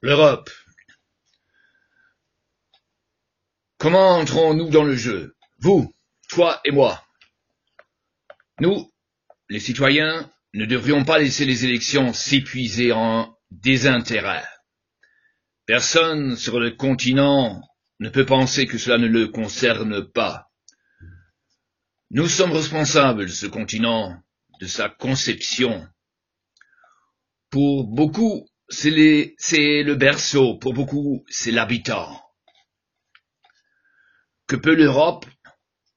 L'Europe. Comment entrons-nous dans le jeu? Vous, toi et moi. Nous, les citoyens, ne devrions pas laisser les élections s'épuiser en désintérêt. Personne sur le continent ne peut penser que cela ne le concerne pas. Nous sommes responsables de ce continent, de sa conception. Pour beaucoup, c'est le berceau, pour beaucoup, c'est l'habitat. Que peut l'Europe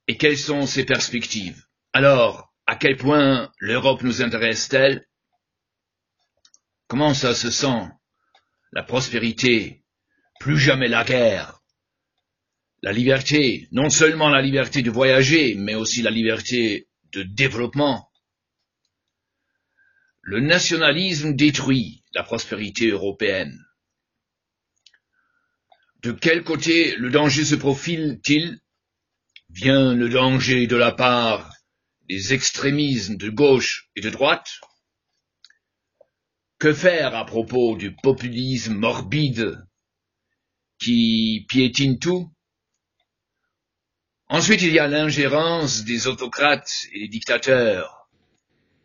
et quelles sont ses perspectives? Alors, à quel point l'Europe nous intéresse-t-elle? Comment ça se sent? La prospérité, plus jamais la guerre. La liberté, non seulement la liberté de voyager, mais aussi la liberté de développement. Le nationalisme détruit la prospérité européenne. De quel côté le danger se profile-t-il? Vient le danger de la part des extrémismes de gauche et de droite? Que faire à propos du populisme morbide qui piétine tout? Ensuite, il y a l'ingérence des autocrates et des dictateurs.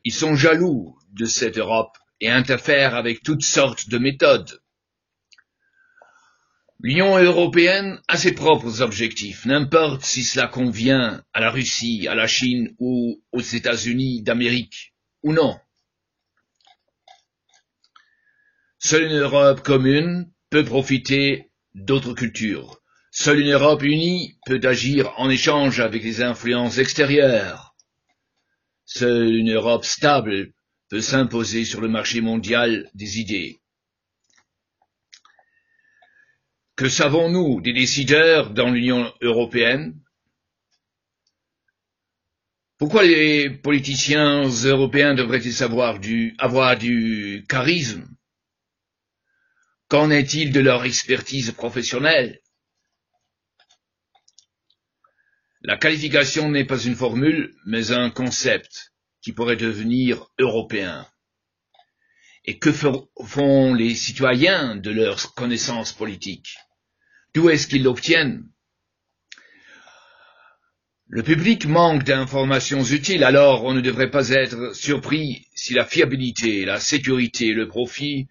Ils sont jaloux de cette Europe et interfèrent avec toutes sortes de méthodes. L'Union européenne a ses propres objectifs, n'importe si cela convient à la Russie, à la Chine ou aux États-Unis d'Amérique ou non. Seule une Europe commune peut profiter d'autres cultures. Seule une Europe unie peut agir en échange avec les influences extérieures. Seule une Europe stable peut s'imposer sur le marché mondial des idées. Que savons-nous des décideurs dans l'Union européenne? Pourquoi les politiciens européens devraient-ils avoir du charisme? Qu'en est-il de leur expertise professionnelle? La qualification n'est pas une formule, mais un concept qui pourrait devenir européen. Et que font les citoyens de leurs connaissances politiques? D'où est-ce qu'ils l'obtiennent? Le public manque d'informations utiles, alors on ne devrait pas être surpris si la fiabilité, la sécurité et le profit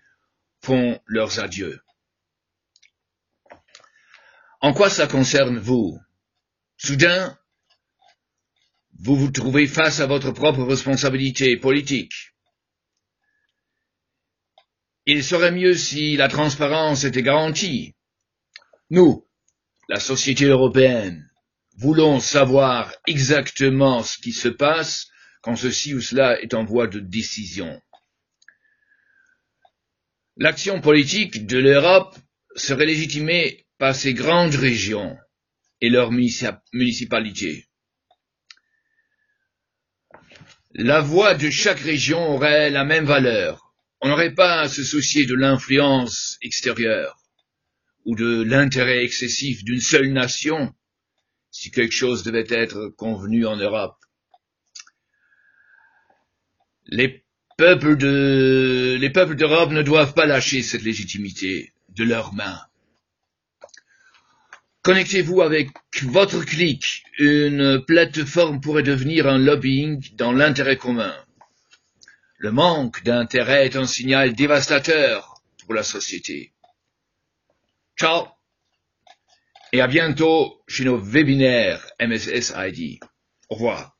font leurs adieux. En quoi ça concerne vous? Soudain, vous vous trouvez face à votre propre responsabilité politique. Il serait mieux si la transparence était garantie. Nous, la société européenne, voulons savoir exactement ce qui se passe quand ceci ou cela est en voie de décision. L'action politique de l'Europe serait légitimée par ces grandes régions et leurs municipalités. La voix de chaque région aurait la même valeur. On n'aurait pas à se soucier de l'influence extérieure ou de l'intérêt excessif d'une seule nation si quelque chose devait être convenu en Europe. Les peuples d'Europe ne doivent pas lâcher cette légitimité de leurs mains. Connectez-vous avec votre clique. Une plateforme pourrait devenir un lobbying dans l'intérêt commun. Le manque d'intérêt est un signal dévastateur pour la société. Ciao et à bientôt chez nos webinaires MSSID. Au revoir.